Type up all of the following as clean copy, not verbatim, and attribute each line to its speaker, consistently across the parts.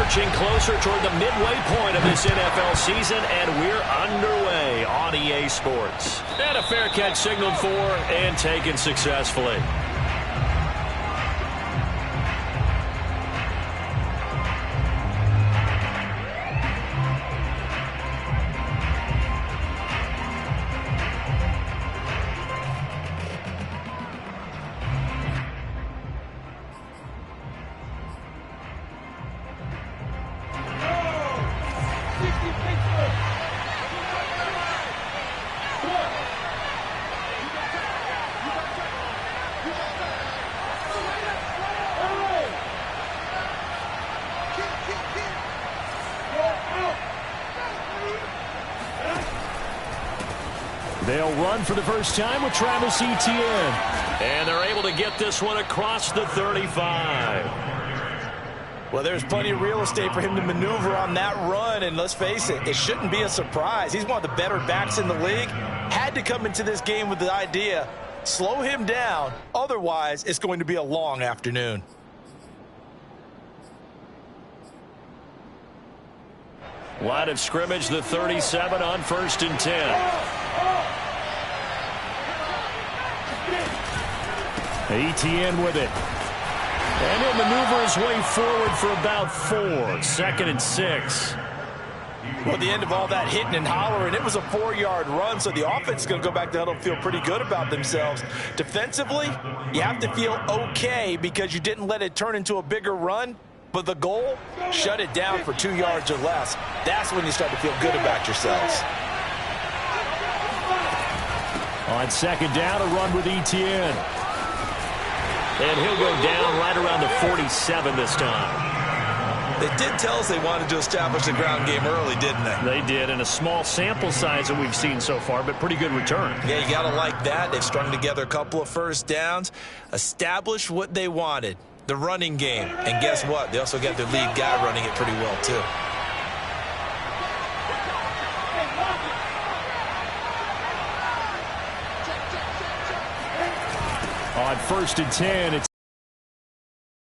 Speaker 1: inching closer toward the midway point of this NFL season, and we're underway on EA Sports. And a fair catch signaled for and taken successfully.
Speaker 2: They'll run for the first time with Travis Etienne.
Speaker 1: And they're able to get this one across the 35.
Speaker 3: Well, there's plenty of real estate for him to maneuver on that run, and let's face it, it shouldn't be a surprise. He's one of the better backs in the league. Had to come into this game with the idea, slow him down, otherwise it's going to be a long afternoon.
Speaker 1: Line of scrimmage, the 37 on 1st and 10.
Speaker 2: Etienne with it.
Speaker 1: And he'll maneuver his way forward for about 4. 2nd and 6.
Speaker 3: Well, at the end of all that hitting and hollering, it was a 4-yard run, so the offense is going to go back to huddle and feel pretty good about themselves. Defensively, you have to feel okay because you didn't let it turn into a bigger run, but the goal, shut it down for 2 yards or less. That's when you start to feel good about yourselves.
Speaker 2: On 2nd down, a run with Etienne.
Speaker 1: And he'll go down right around the 47 this time.
Speaker 3: They did tell us they wanted to establish the ground game early, didn't they?
Speaker 1: They did, and a small sample size that we've seen so far, but pretty good return.
Speaker 3: Yeah, you got to like that. They've strung together a couple of first downs, established what they wanted, the running game. And guess what? They also got their lead guy running it pretty well, too.
Speaker 2: On 1st and 10, it's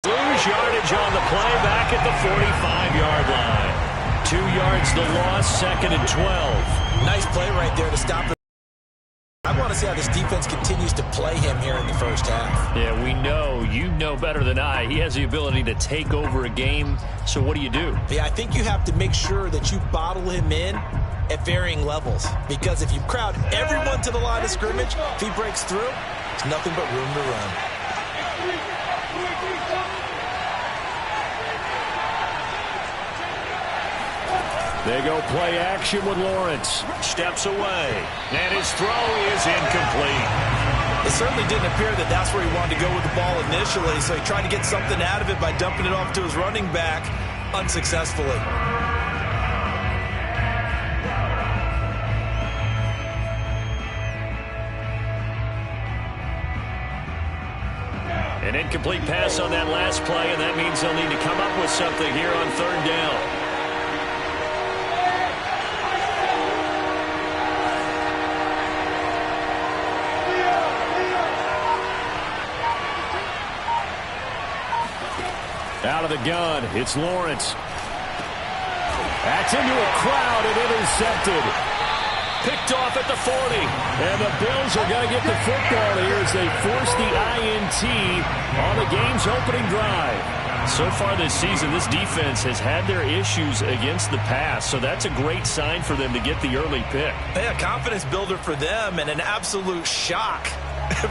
Speaker 1: lose yardage on the play back at the 45-yard line. 2 yards the loss, 2nd and 12.
Speaker 3: Nice play right there to stop it. I want to see how this defense continues to play him here in the first half.
Speaker 1: Yeah, we know, you know better than I, he has the ability to take over a game. So what do you do?
Speaker 3: Yeah, I think you have to make sure that you bottle him in at varying levels. Because if you crowd everyone to the line of scrimmage, if he breaks through, there's nothing but room to run.
Speaker 2: They go play action with Lawrence.
Speaker 1: Steps away, and his throw is incomplete.
Speaker 3: It certainly didn't appear that that's where he wanted to go with the ball initially, so he tried to get something out of it by dumping it off to his running back unsuccessfully.
Speaker 1: An incomplete pass on that last play, and that means they'll need to come up with something here on 3rd down.
Speaker 2: Out of the gun, it's Lawrence. That's into a crowd and intercepted.
Speaker 1: Picked off at the 40.
Speaker 2: And the Bills are going to get the football here as they force the INT on the game's opening drive.
Speaker 1: So far this season, this defense has had their issues against the pass, so that's a great sign for them to get the early pick.
Speaker 3: Yeah, confidence builder for them and an absolute shock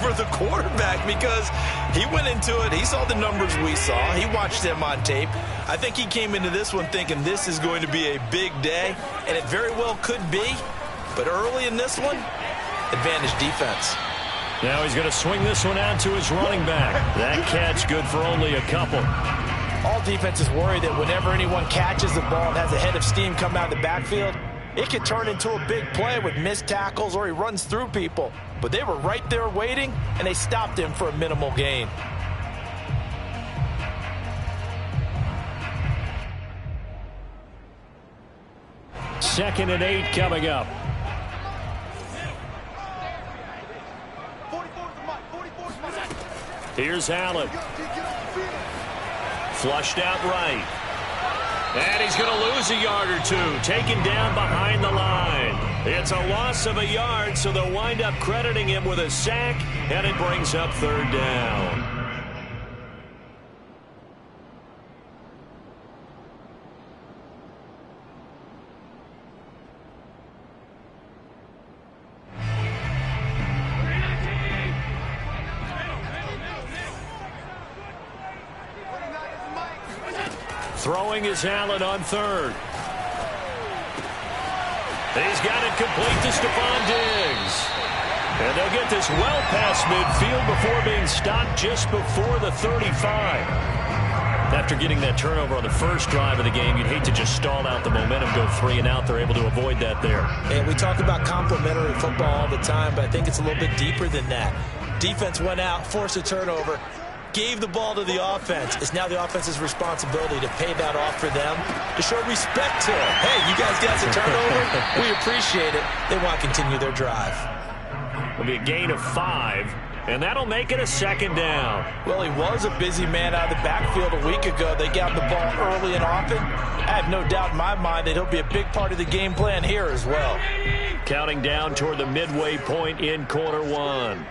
Speaker 3: for the quarterback because he went into it. He saw the numbers we saw. He watched them on tape. I think he came into this one thinking this is going to be a big day, and it very well could be. But early in this one, advantage defense.
Speaker 1: Now he's going to swing this one out to his running back. That catch good for only a couple.
Speaker 3: All defenses worry that whenever anyone catches the ball and has a head of steam come out of the backfield, it could turn into a big play with missed tackles or he runs through people. But they were right there waiting, and they stopped him for a minimal gain.
Speaker 2: Second and 8 coming up.
Speaker 1: Here's Allen. Flushed out right. And he's going to lose a yard or two, taken down behind the line. It's a loss of a yard, so they'll wind up crediting him with a sack, and it brings up third down. Throwing is Allen on third. He's got it complete to Stephon Diggs. And they'll get this well past midfield before being stopped just before the 35. After getting that turnover on the first drive of the game, you'd hate to just stall out the momentum, go 3 and out. They're able to avoid that there.
Speaker 3: And we talk about complementary football all the time, but I think it's a little bit deeper than that. Defense went out, forced a turnover, gave the ball to the offense. It's now the offense's responsibility to pay that off for them, to show respect to it. Hey, you guys got the turnover. We appreciate it. They want to continue their drive.
Speaker 1: It'll be a gain of 5, and that'll make it a second down.
Speaker 3: Well, he was a busy man out of the backfield a week ago. They got the ball early and often. I have no doubt in my mind that he'll be a big part of the game plan here as well.
Speaker 1: Counting down toward the midway point in quarter 1.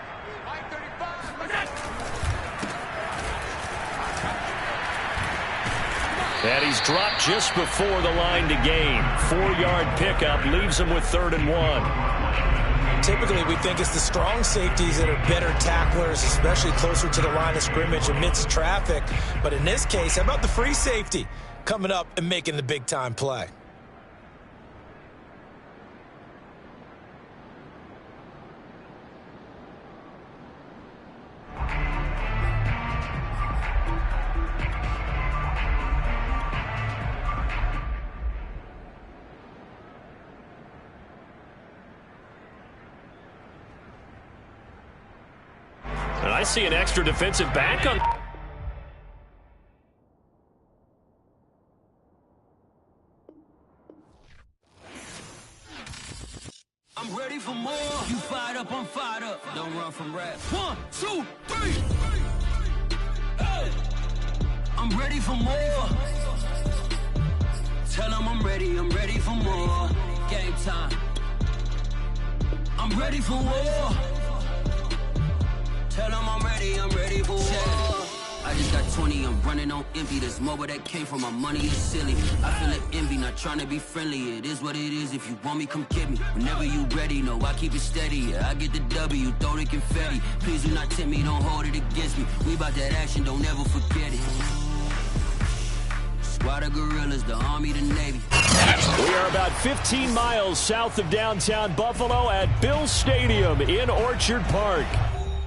Speaker 1: And he's dropped just before the line to gain. 4-yard pickup leaves him with 3rd and 1.
Speaker 3: Typically, we think it's the strong safeties that are better tacklers, especially closer to the line of scrimmage amidst traffic. But in this case, how about the free safety coming up and making the big-time play?
Speaker 1: And I see an extra defensive back on.
Speaker 4: I'm ready for more. You fired up, I'm fired up. Don't run from rap. 1, 2, 3. Hey. I'm ready for more. Tell them I'm ready for more. Game time. I'm ready for war. Tell them I'm ready for war. I just got 20, I'm running on empty. There's more where that came from, my money is silly. I feel it envy, not trying to be friendly. It is what it is, if you want me, come get me. Whenever you ready, no, I keep it steady. Yeah, I get the W, throw the confetti. Please do not tempt me, don't hold it against me. We about that action, don't ever forget it. Squad of gorillas, the Army, the Navy.
Speaker 2: We are about 15 miles south of downtown Buffalo at Bills Stadium in Orchard Park.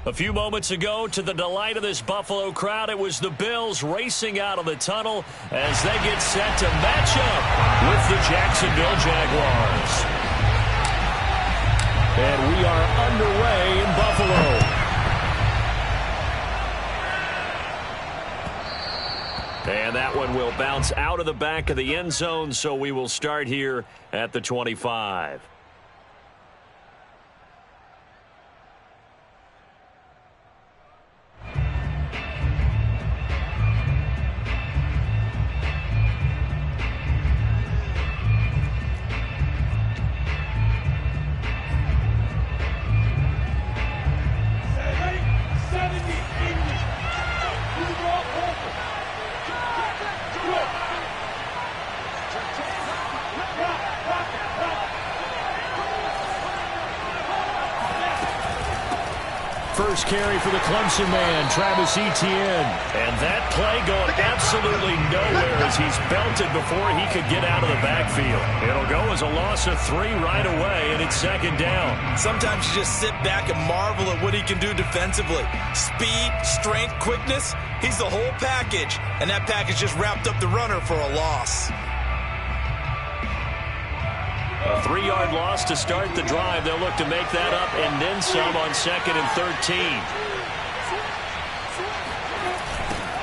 Speaker 1: A few moments ago, to the delight of this Buffalo crowd, it was the Bills racing out of the tunnel as they get set to match up with the Jacksonville Jaguars.
Speaker 2: And we are underway in Buffalo.
Speaker 1: And that one will bounce out of the back of the end zone, so we will start here at the 25.
Speaker 2: First carry for the Clemson man, Travis Etienne.
Speaker 1: And that play going absolutely nowhere as he's belted before he could get out of the backfield. It'll go as a loss of 3 right away, and it's second down.
Speaker 3: Sometimes you just sit back and marvel at what he can do defensively. Speed, strength, quickness, he's the whole package. And that package just wrapped up the runner for a loss.
Speaker 1: A 3-yard loss to start the drive. They'll look to make that up and then some on 2nd and 13.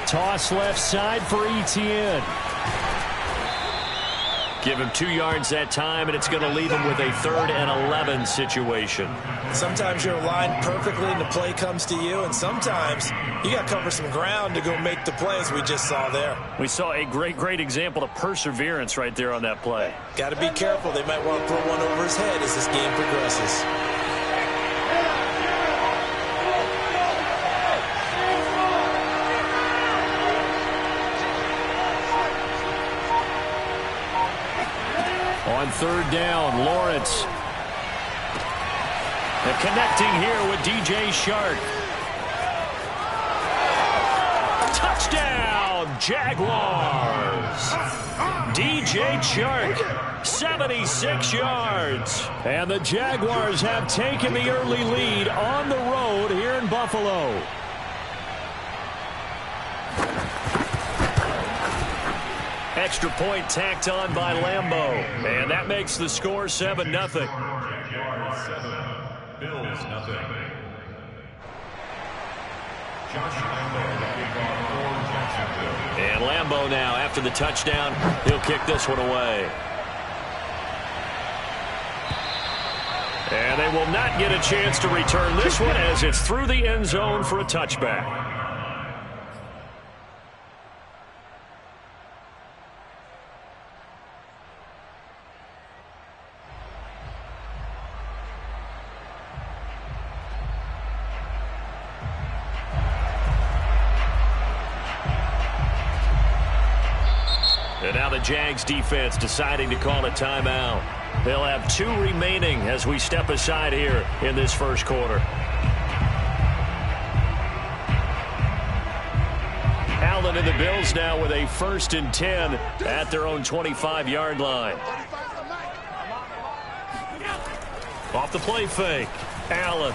Speaker 2: Toss left side for Etienne.
Speaker 1: Give him 2 yards that time, and it's going to leave him with a 3rd and 11 situation.
Speaker 3: Sometimes you're aligned perfectly and the play comes to you, and sometimes you got to cover some ground to go make the play, as we just saw there.
Speaker 1: We saw a great example of perseverance right there on that play.
Speaker 3: Got to be careful. They might want to throw one over his head as this game progresses.
Speaker 1: On 3rd down, Lawrence. And connecting here with DJ Chark. Touchdown, Jaguars. DJ Chark, 76 yards. And the Jaguars have taken the early lead on the road here in Buffalo. Extra point tacked on by Lambeau. And that makes the score 7-0.
Speaker 5: Jaguars 7, Bills 0. Josh Lambeau, the kickoff for Jacksonville.
Speaker 1: And Lambeau now, after the touchdown, he'll kick this one away. And they will not get a chance to return this one as it's through the end zone for a touchback. And now the Jags defense deciding to call a timeout. They'll have 2 remaining as we step aside here in this first quarter. Allen and the Bills now with a 1st and 10 at their own 25-yard line. Off the play fake, Allen.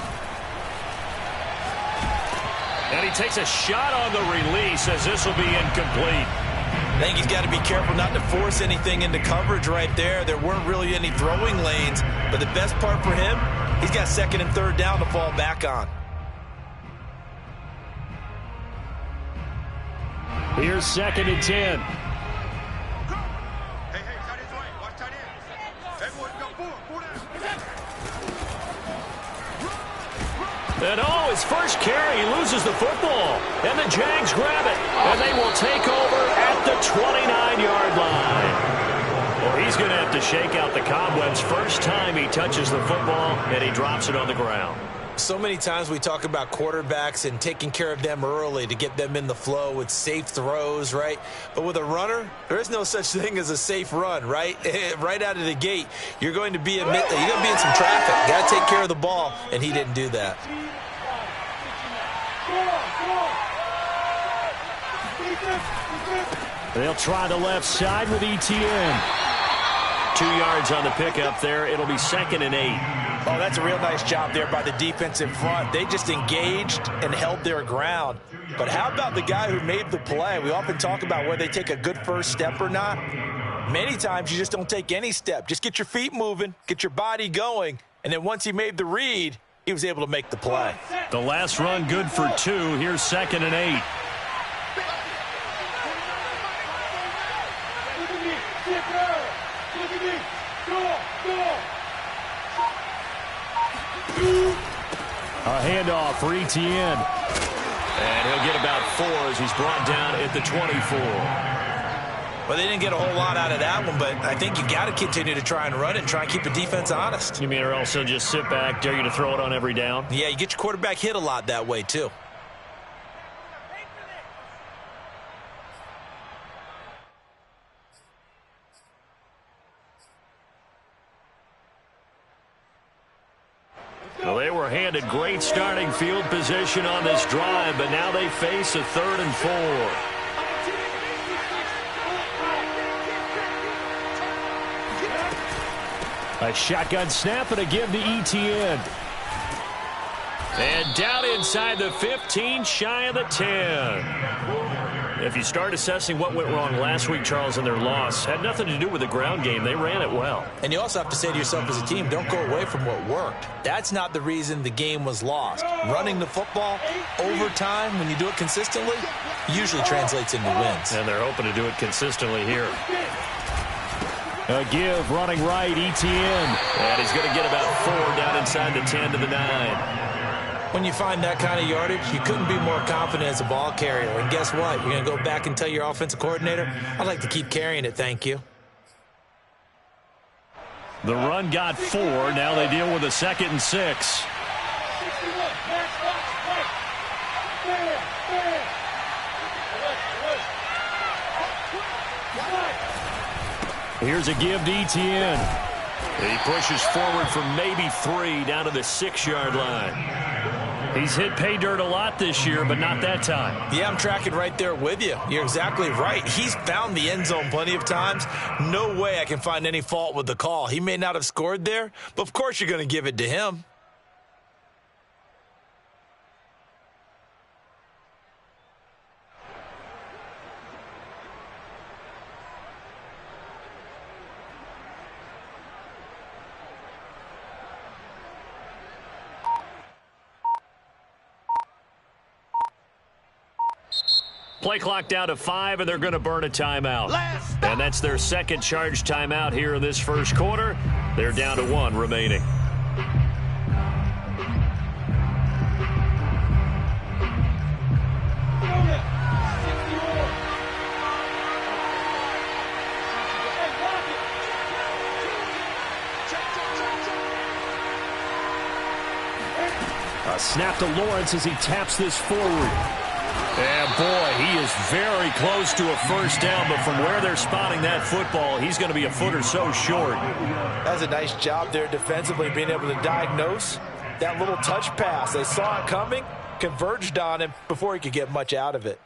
Speaker 1: And he takes a shot on the release as this will be incomplete.
Speaker 3: I think he's got to be careful not to force anything into coverage right there. There weren't really any throwing lanes, but the best part for him, he's got 2nd and 3rd down to fall back on.
Speaker 1: Here's 2nd and 10. And his first carry, he loses the football. And the Jags grab it. And they will take over at the 29-yard line. Well, he's going to have to shake out the cobwebs first time he touches the football, and he drops it on the ground.
Speaker 3: So many times we talk about quarterbacks and taking care of them early to get them in the flow with safe throws, right? But with a runner, there is no such thing as a safe run, right? Right out of the gate, you're going to be in some traffic. You got to take care of the ball, and he didn't do that.
Speaker 1: They'll try the left side with Etienne. 2 yards on the pickup there. It'll be 2nd and 8.
Speaker 3: Oh, that's a real nice job there by the defense in front. They just engaged and held their ground. But how about the guy who made the play? We often talk about whether they take a good first step or not. Many times you just don't take any step. Just get your feet moving, get your body going, and then once he made the read, he was able to make the play.
Speaker 1: The last run good for 2. Here's 2nd and 8. A handoff for Etienne. And he'll get about 4 as he's brought down at the 24.
Speaker 3: Well, they didn't get a whole lot out of that one, but I think you got to continue to try and run it and try and keep the defense honest.
Speaker 1: You mean or also just sit back, dare you to throw it on every down?
Speaker 3: Yeah, you get your quarterback hit a lot that way, too.
Speaker 1: Well, they were handed great starting field position on this drive, but now they face a 3rd and 4. A shotgun snap and a give to Etienne. And down inside the 15, shy of the 10. If you start assessing what went wrong last week, Charles, in their loss, had nothing to do with the ground game. They ran it well.
Speaker 3: And you also have to say to yourself as a team, don't go away from what worked. That's not the reason the game was lost. Running the football over time, when you do it consistently, usually translates into wins.
Speaker 1: And they're hoping to do it consistently here.
Speaker 2: A give, running right, Etienne.
Speaker 1: And he's going to get about 4 down inside the 10 to the 9.
Speaker 3: When you find that kind of yardage, you couldn't be more confident as a ball carrier. And guess what? You're going to go back and tell your offensive coordinator, I'd like to keep carrying it, thank you.
Speaker 2: The run got 4. Now they deal with a 2nd and 6. Here's a give to Etienne.
Speaker 1: He pushes forward for maybe 3 down to the 6-yard line.
Speaker 2: He's hit pay dirt a lot this year, but not that time.
Speaker 3: Yeah, I'm tracking right there with you. You're exactly right. He's found the end zone plenty of times. No way I can find any fault with the call. He may not have scored there, but of course you're going to give it to him.
Speaker 2: Play clock down to 5, and they're going to burn a timeout. And that's their second charge timeout here in this first quarter. They're down to 1 remaining. A snap to Lawrence as he taps this forward. And boy, he is very close to a first down, but from where they're spotting that football, he's going to be a foot or so short.
Speaker 3: That's a nice job there defensively, being able to diagnose that little touch pass. They saw it coming, converged on him before he could get much out of it.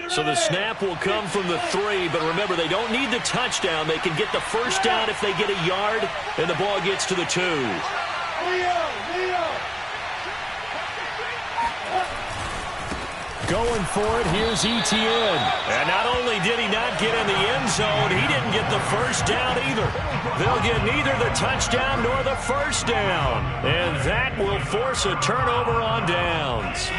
Speaker 1: So the snap will come from the 3, but remember, they don't need the touchdown. They can get the first down if they get a yard, and the ball gets to the 2.
Speaker 2: Going for it, here's Etienne.
Speaker 1: And not only did he not get in the end zone, he didn't get the first down either. They'll get neither the touchdown nor the first down. And that will force a turnover on downs.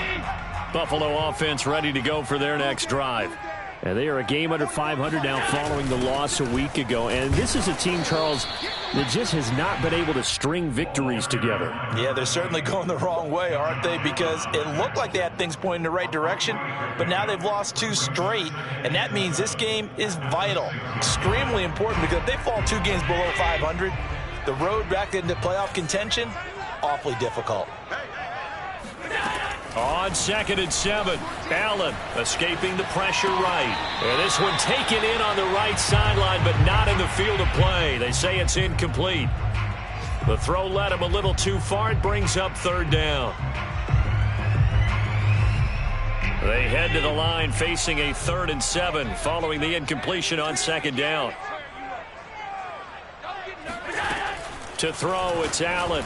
Speaker 2: Buffalo offense ready to go for their next drive. And they are a game under 500 now following the loss a week ago. And this is a team, Charles, that just has not been able to string victories together.
Speaker 3: Yeah, they're certainly going the wrong way, aren't they? Because it looked like they had things pointing in the right direction, but now they've lost 2 straight, and that means this game is vital, extremely important, because if they fall 2 games below 500, the road back into playoff contention, awfully difficult.
Speaker 1: On 2nd and 7, Allen escaping the pressure right. And this one taken in on the right sideline, but not in the field of play. They say it's incomplete. The throw led him a little too far. It brings up 3rd down. They head to the line facing a 3rd and 7 following the incompletion on 2nd down. To throw, it's Allen.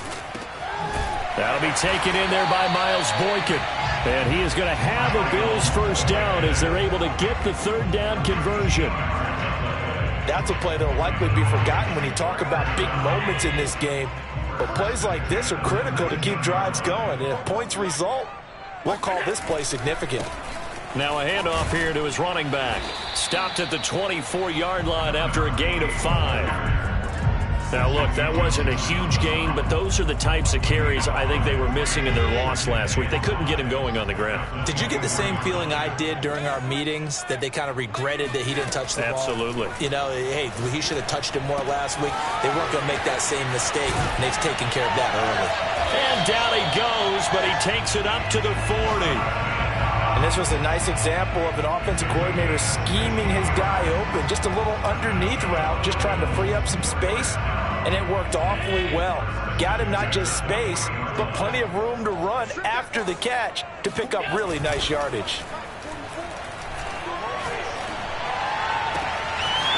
Speaker 1: That'll be taken in there by Miles Boykin. And he is going to have a Bills first down as they're able to get the 3rd down conversion.
Speaker 3: That's a play that will likely be forgotten when you talk about big moments in this game. But plays like this are critical to keep drives going. And if points result, we'll call this play significant.
Speaker 1: Now a handoff here to his running back. Stopped at the 24-yard line after a gain of 5. Now, look, that wasn't a huge gain, but those are the types of carries I think they were missing in their loss last week. They couldn't get him going on the ground.
Speaker 3: Did you get the same feeling I did during our meetings, that they kind of regretted that he didn't touch the ball?
Speaker 1: Absolutely.
Speaker 3: You know, hey, he should have touched it more last week. They weren't going to make that same mistake, and they've taken care of that early.
Speaker 1: And down he goes, but he takes it up to the 40.
Speaker 3: And this was a nice example of an offensive coordinator scheming his guy open. Just a little underneath route, just trying to free up some space. And it worked awfully well. Got him not just space, but plenty of room to run after the catch to pick up really nice yardage.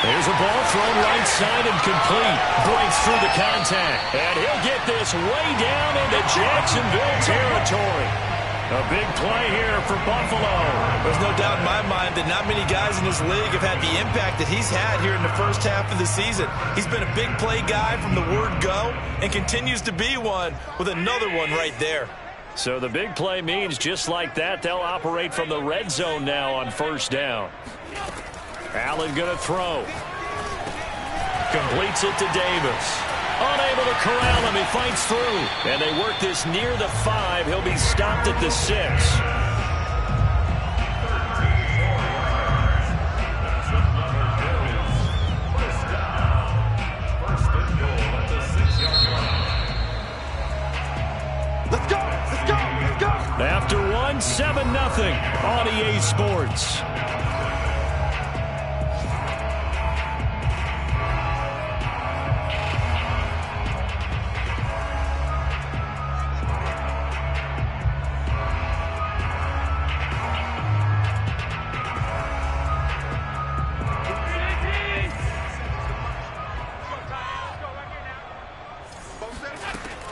Speaker 1: There's a ball thrown right side and complete. Breaks through the contact. And he'll get this way down into Jacksonville territory. A big play here for Buffalo.
Speaker 3: There's no doubt in my mind that not many guys in this league have had the impact that he's had here in the first half of the season. He's been a big play guy from the word go and continues to be one with another one right there.
Speaker 1: So the big play means just like that, they'll operate from the red zone now on first down. Allen going to throw. Completes it to Davis. Unable to corral him. He fights through. And they work this near the 5. He'll be stopped at the 6.
Speaker 6: Let's go! Let's go! Let's go!
Speaker 1: After 1, 7-0 on EA Sports.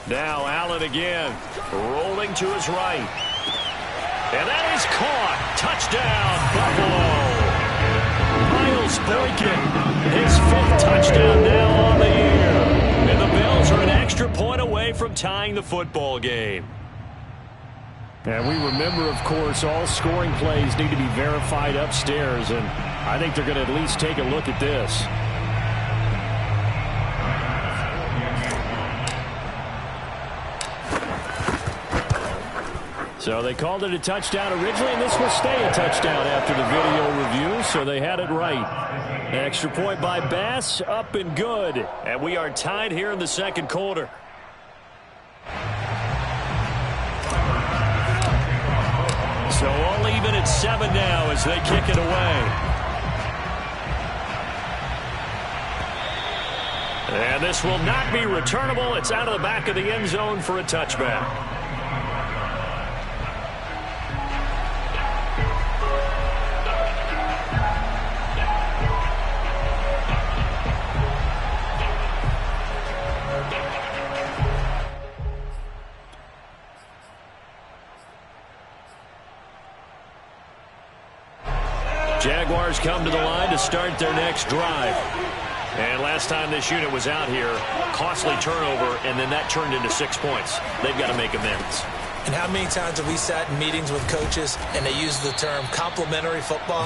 Speaker 1: Now Allen again, rolling to his right. And that is caught. Touchdown, Buffalo. Miles Boykin, his 5th touchdown now on the year. And the Bills are an extra point away from tying the football game.
Speaker 2: And we remember, of course, all scoring plays need to be verified upstairs. And I think they're going to at least take a look at this. So they called it a touchdown originally, and this will stay a touchdown after the video review, so they had it right. An extra point by Bass, up and good.
Speaker 1: And we are tied here in the second quarter. So all even at 7 now as they kick it away. And this will not be returnable. It's out of the back of the end zone for a touchback. Jaguars come to the line to start their next drive. And last time this unit was out here, costly turnover, and then that turned into 6 points. They've got to make amends.
Speaker 3: And how many times have we sat in meetings with coaches and they use the term complementary football?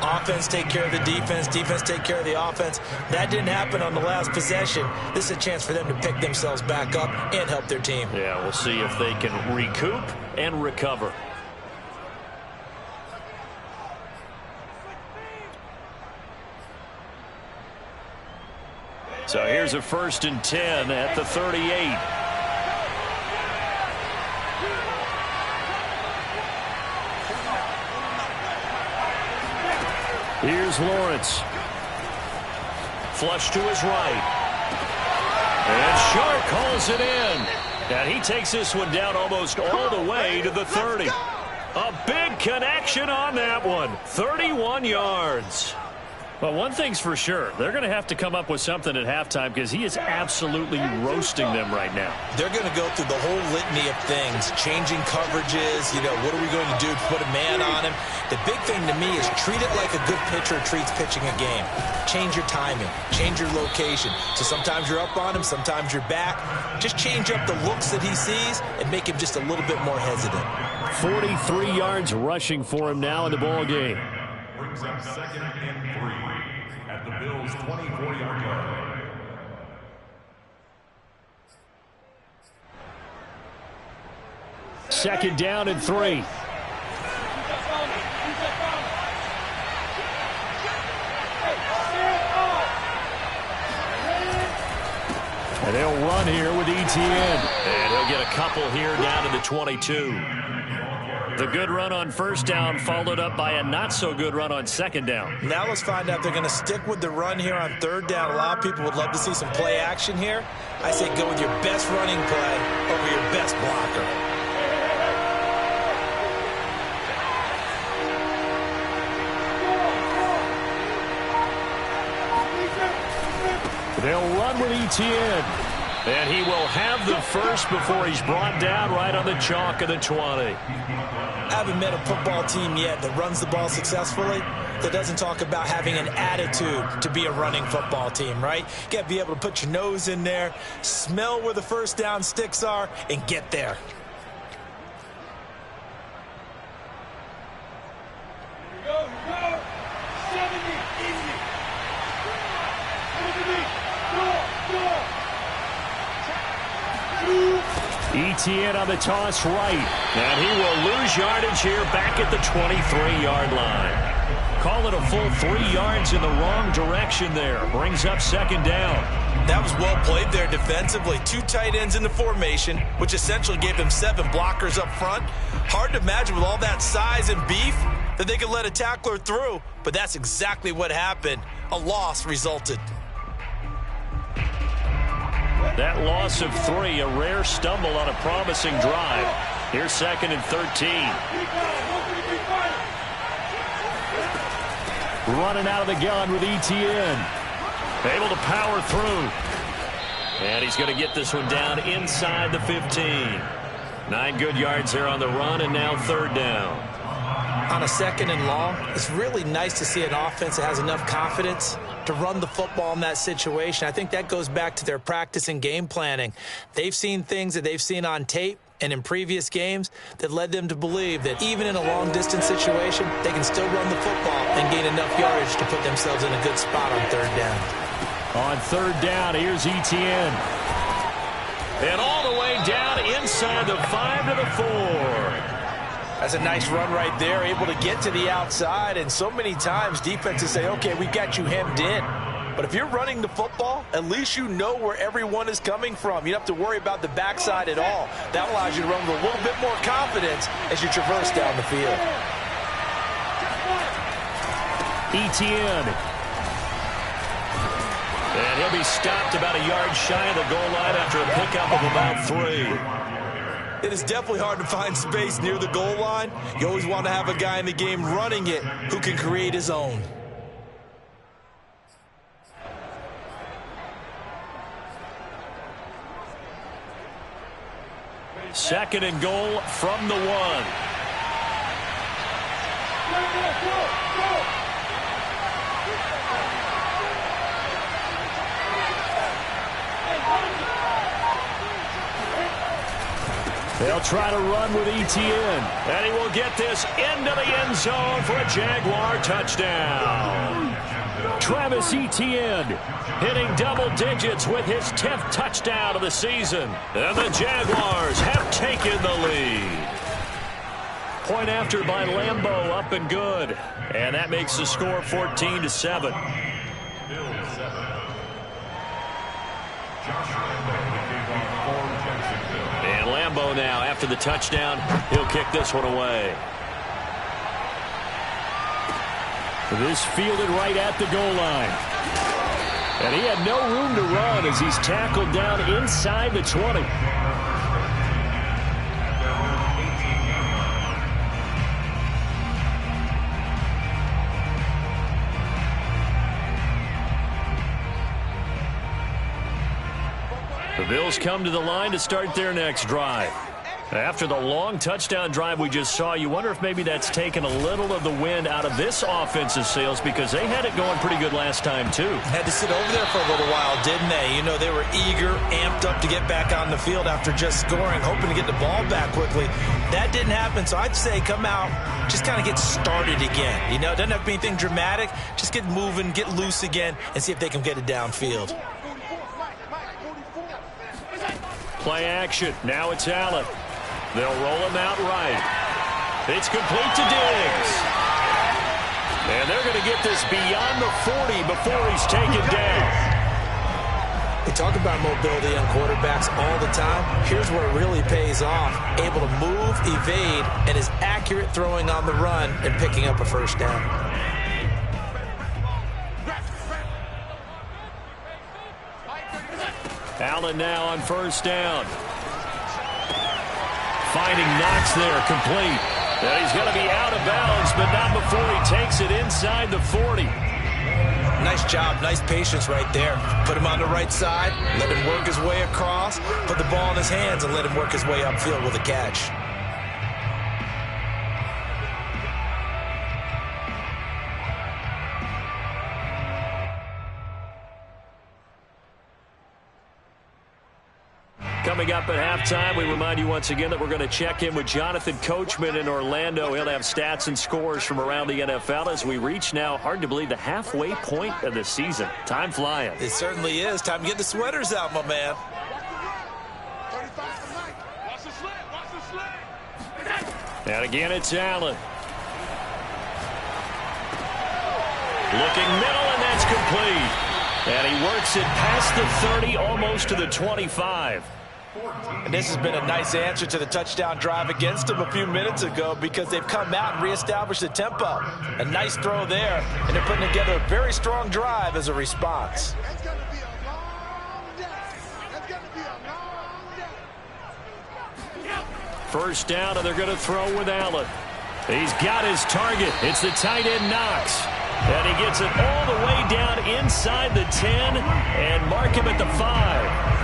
Speaker 3: Offense take care of the defense, defense take care of the offense. That didn't happen on the last possession. This is a chance for them to pick themselves back up and help their team.
Speaker 1: Yeah, we'll see if they can recoup and recover. So here's a 1st and 10 at the 38. Here's Lawrence. Flush to his right. And Sharp calls it in. And he takes this one down almost all the way to the 30. A big connection on that one. 31 yards.
Speaker 2: Well, one thing's for sure. They're going to have to come up with something at halftime because he is absolutely roasting them right now.
Speaker 3: They're going to go through the whole litany of things, changing coverages, what are we going to do to put a man on him? The big thing to me is treat it like a good pitcher treats pitching a game. Change your timing, change your location. So sometimes you're up on him, sometimes you're back. Just change up the looks that he sees and make him just a little bit more hesitant.
Speaker 2: 43 yards rushing for him now in the ball game.
Speaker 5: Brings up 2nd and 3 at the Bills' 24-yard line.
Speaker 2: Second down and 3. And they'll run here with Etienne.
Speaker 1: And he'll get a couple here down to the 22.
Speaker 2: The good run on first down followed up by a not-so-good run on second down.
Speaker 3: Now let's find out if they're going to stick with the run here on third down. A lot of people would love to see some play action here. I say go with your best running play over your best blocker.
Speaker 2: They'll run with Etienne.
Speaker 1: And he will have the first before he's brought down right on the chalk of the 20.
Speaker 3: I haven't met a football team yet that runs the ball successfully that doesn't talk about having an attitude to be a running football team, right? You got to be able to put your nose in there, smell where the first down sticks are, and get there.
Speaker 1: Etienne on the toss right. And he will lose yardage here back at the 23-yard line. Call it a full 3 yards in the wrong direction there. Brings up second down.
Speaker 3: That was well played there defensively. 2 tight ends in the formation, which essentially gave them 7 blockers up front. Hard to imagine with all that size and beef that they could let a tackler through, but that's exactly what happened. A loss resulted.
Speaker 1: That loss of 3, a rare stumble on a promising drive. Here's 2nd and 13. Running out of the gun with Etienne. Able to power through. And he's going to get this one down inside the 15. 9 good yards there on the run, and now 3rd down.
Speaker 3: On a 2nd and long, it's really nice to see an offense that has enough confidence to run the football in that situation. I think that goes back to their practice and game planning. They've seen things that they've seen on tape and in previous games that led them to believe that even in a long-distance situation, they can still run the football and gain enough yardage to put themselves in a good spot on 3rd down.
Speaker 1: On 3rd down, here's Etienne. And all the way down inside the 5 to the 4.
Speaker 3: That's a nice run right there, able to get to the outside, and so many times defenses say, okay, we got you hemmed in. But if you're running the football, at least you know where everyone is coming from. You don't have to worry about the backside at all. That allows you to run with a little bit more confidence as you traverse down the field.
Speaker 1: Etienne. And he'll be stopped about a yard shy of the goal line after a pickup of about 3. It is definitely hard to find space near the goal line. You always want to have a guy in the game running it who can create his own. Second and goal from the 1. They'll try to run with Etienne. And he will get this into the end zone for a Jaguar touchdown. Travis Etienne hitting double digits with his 10th touchdown of the season. And the Jaguars have taken the lead. Point after by Lambeau, up and good. And that makes the score 14-7. And Lambeau now, after the touchdown, he'll kick this one away. This fielded right at the goal line. And he had no room to run as he's tackled down inside the 20. The Bills come to the line to start their next drive. After the long touchdown drive we just saw, you wonder if maybe that's taken a little of the wind out of this offensive sails, because they had it going pretty good last time, too.
Speaker 3: Had to sit over there for a little while, didn't they? You know, they were eager, amped up to get back on the field after just scoring, hoping to get the ball back quickly. That didn't happen, so I'd say come out, just kind of get started again. You know, it doesn't have to be anything dramatic. Just get moving, get loose again, and see if they can get it downfield.
Speaker 1: Play action. Now it's Allen. They'll roll him out right. It's complete to Diggs. And they're going to get this beyond the 40 before he's taken down.
Speaker 3: They talk about mobility on quarterbacks all the time. Here's where it really pays off. Able to move, evade, and is accurate throwing on the run and picking up a first down.
Speaker 1: Allen now on first down. Finding Knox there, complete. And he's going to be out of bounds, but not before he takes it inside the 40.
Speaker 3: Nice job, nice patience right there. Put him on the right side, let him work his way across, put the ball in his hands and let him work his way upfield with a catch.
Speaker 2: Coming up at halftime, we remind you once again that we're going to check in with Jonathan Coachman in Orlando. He'll have stats and scores from around the NFL as we reach now, hard to believe, the halfway point of the season. Time flying.
Speaker 3: It certainly is. Time to get the sweaters out, my man.
Speaker 2: And again, it's Allen. Looking middle, and that's complete. And he works it past the 30, almost to the 25.
Speaker 3: And this has been a nice answer to the touchdown drive against them a few minutes ago because they've come out and reestablished the tempo. A nice throw there, and they're putting together a very strong drive as a response.
Speaker 6: It's going to be a long day. It's going to be a long day.
Speaker 2: First down, and they're going to throw with Allen. He's got his target. It's the tight end Knox. And he gets it all the way down inside the 10 and mark him at the 5.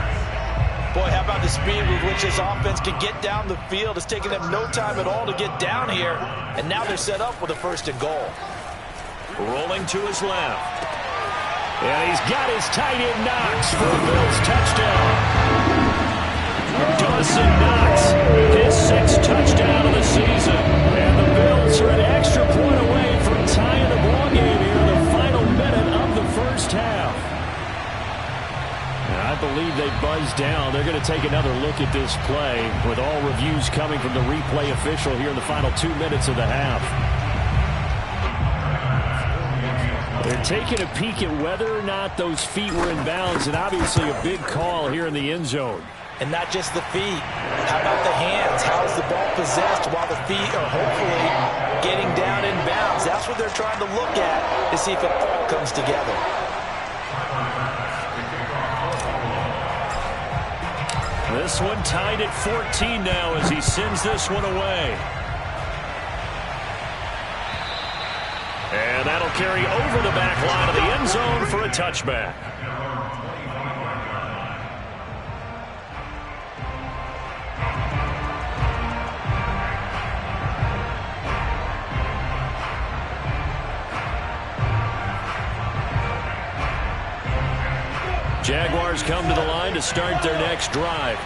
Speaker 3: Boy, how about the speed with which this offense can get down the field? It's taken them no time at all to get down here. And now they're set up with a 1st and goal.
Speaker 2: Rolling to his left. And he's got his tight end Knox for a Bills touchdown. Dawson Knox, his 6th touchdown of the season. And the Bills are an extra point away from tying the ball game here in the final minute of the first half. I believe they buzzed down. They're going to take another look at this play with all reviews coming from the replay official here in the final 2 minutes of the half. They're taking a peek at whether or not those feet were in bounds, and obviously a big call here in the end zone.
Speaker 3: And not just the feet. How about the hands? How is the ball possessed while the feet are hopefully getting down in bounds? That's what they're trying to look at to see if it all comes together.
Speaker 2: This one tied at 14 now as he sends this one away. And that'll carry over the back line of the end zone for a touchback. Jaguars come to the line to start their next drive.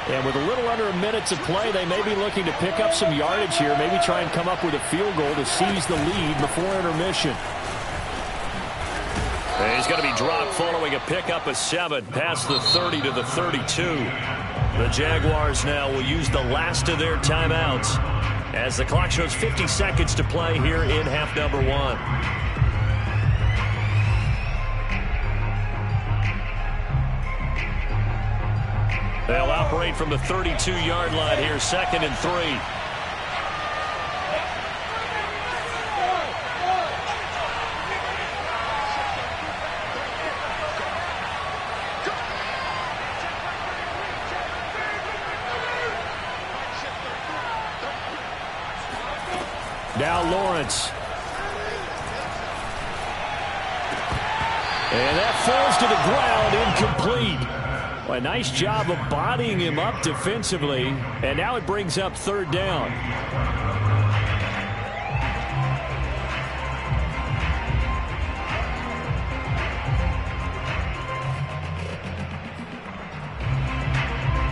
Speaker 2: And with a little under a minute to play, they may be looking to pick up some yardage here, maybe try and come up with a field goal to seize the lead before intermission. And he's going to be dropped following a pickup of 7 past the 30 to the 32. The Jaguars now will use the last of their timeouts as the clock shows 50 seconds to play here in half number 1. They'll operate from the 32-yard line here, 2nd and 3. Now Lawrence. And that falls to the ground, incomplete. A nice job of bodying him up defensively, and now it brings up 3rd down.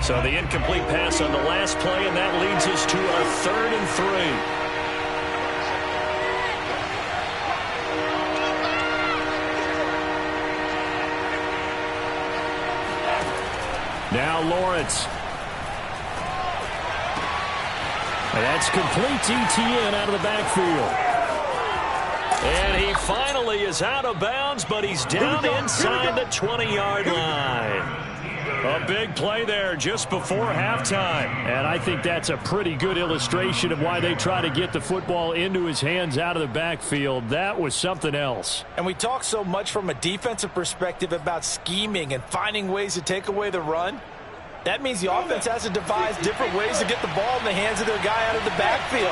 Speaker 2: So the incomplete pass on the last play, and that leads us to a 3rd and 3. Now Lawrence. And that's complete to Etienne out of the backfield. And he finally is out of bounds, but he's down inside the 20-yard line. A big play there just before halftime. And I think that's a pretty good illustration of why they try to get the football into his hands out of the backfield. That was something else.
Speaker 3: And we talk so much from a defensive perspective about scheming and finding ways to take away the run. That means the offense has to devise different ways to get the ball in the hands of their guy out of the backfield.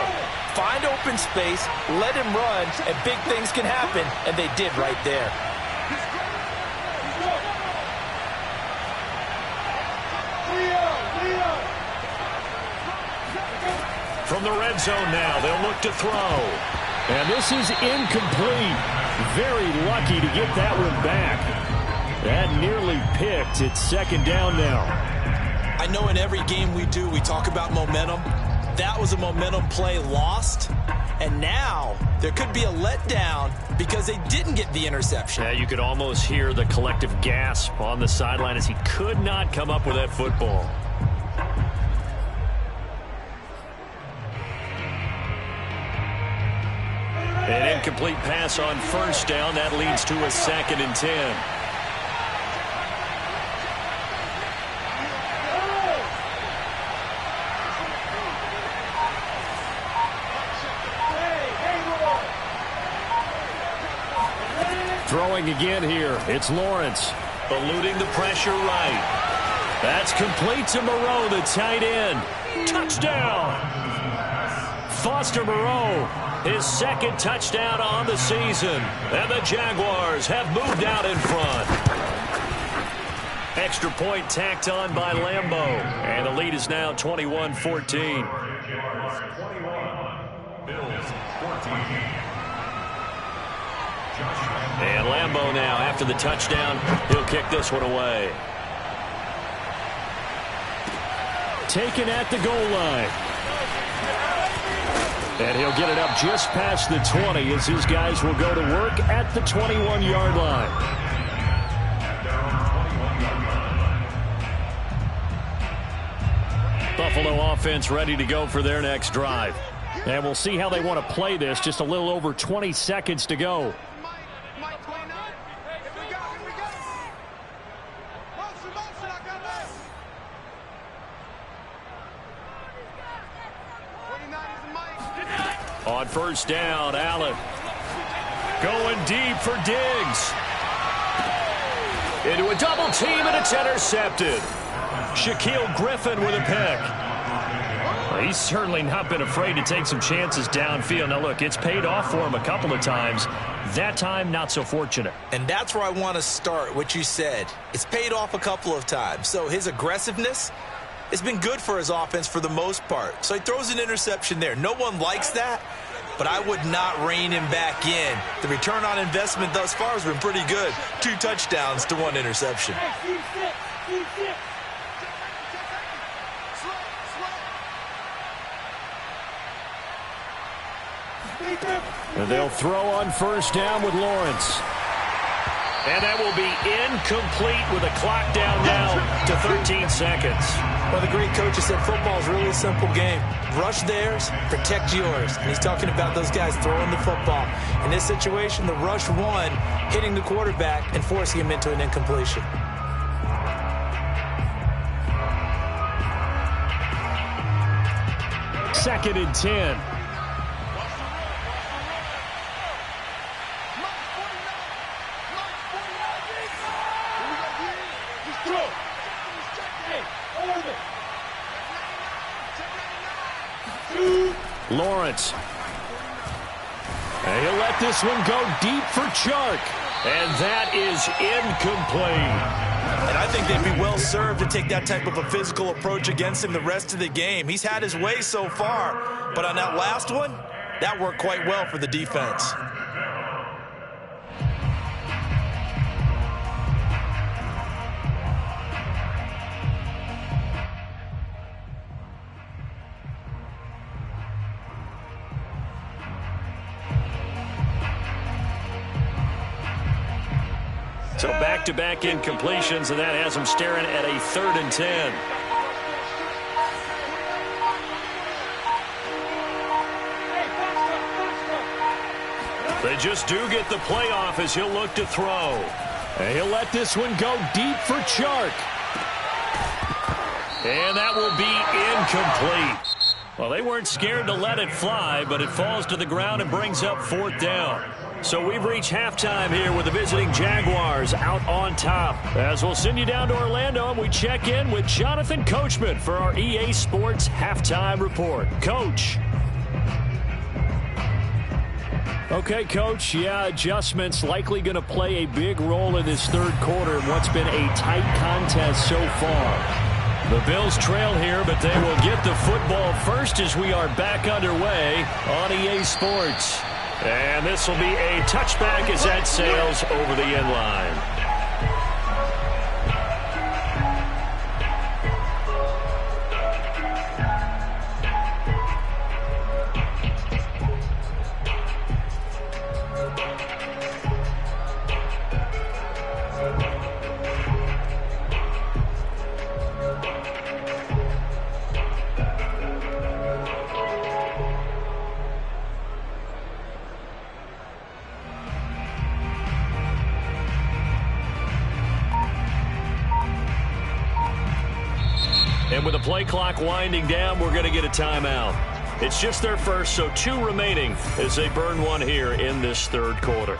Speaker 3: Find open space, let him run, and big things can happen, and they did right there.
Speaker 1: From the red zone now, they'll look to throw.
Speaker 2: And this is incomplete. Very lucky to get that one back. That nearly picked. It's second down now.
Speaker 3: I know in every game we do, we talk about momentum. That was a momentum play lost. And now there could be a letdown because they didn't get the interception.
Speaker 2: Yeah, you could almost hear the collective gasp on the sideline as he could not come up with that football.
Speaker 1: An incomplete pass on first down. That leads to a 2nd and 10.
Speaker 2: Throwing again here. It's Lawrence.
Speaker 1: Eluding the pressure right.
Speaker 2: That's complete to Moreau, the tight end. Touchdown! Foster Moreau, his 2nd touchdown on the season.
Speaker 1: And the Jaguars have moved out in front. Extra point tacked on by Lambo. And the lead is now 21-14.
Speaker 5: Bills 14.
Speaker 1: And Lambo now, after the touchdown, he'll kick this one away.
Speaker 2: Taken at the goal line. And he'll get it up just past the 20 as his guys will go to work at the 21-yard line. Buffalo offense ready to go for their next drive. And we'll see how they want to play this. Just a little over 20 seconds to go.
Speaker 1: On first down, Allen going deep for Diggs. Into a double team, and it's intercepted. Shaquille Griffin with a pick.
Speaker 2: Well, he's certainly not been afraid to take some chances downfield. Now, look, it's paid off for him a couple of times. That time, not so fortunate.
Speaker 3: And that's where I want to start, what you said. It's paid off a couple of times. So his aggressiveness, it's been good for his offense for the most part. So he throws an interception there. No one likes that, but I would not rein him back in. The return on investment thus far has been pretty good. 2 touchdowns to 1 interception.
Speaker 2: And they'll throw on first down with Lawrence.
Speaker 1: And that will be incomplete with a clock down now to 13 seconds.
Speaker 3: Well, the great coach has said football is really a simple game. Rush theirs, protect yours. And he's talking about those guys throwing the football. In this situation, the rush one, hitting the quarterback and forcing him into an incompletion.
Speaker 2: Second and 10. Lawrence. And he'll let this one go deep for Chark.
Speaker 1: And that is incomplete.
Speaker 3: And I think they'd be well served to take that type of a physical approach against him the rest of the game. He's had his way so far, but on that last one, that worked quite well for the defense.
Speaker 1: So back-to-back incompletions, and that has them staring at a 3rd and 10. They just do get the playoff as he'll look to throw.
Speaker 2: And he'll let this one go deep for Chark.
Speaker 1: And that will be incomplete.
Speaker 2: Well, they weren't scared to let it fly, but it falls to the ground and brings up 4th down. So we've reached halftime here with the visiting Jaguars out on top. As we'll send you down to Orlando and we check in with Jonathan Coachman for our EA Sports Halftime Report. Coach. Okay, Coach, adjustments likely going to play a big role in this third quarter in what's been a tight contest so far. The Bills trail here, but they will get the football first as we are back underway on EA Sports. And this will be a touchback as that sails over the end line. And with the play clock winding down, we're going to get a timeout. It's just their first, so 2 remaining as they burn one here in this third quarter.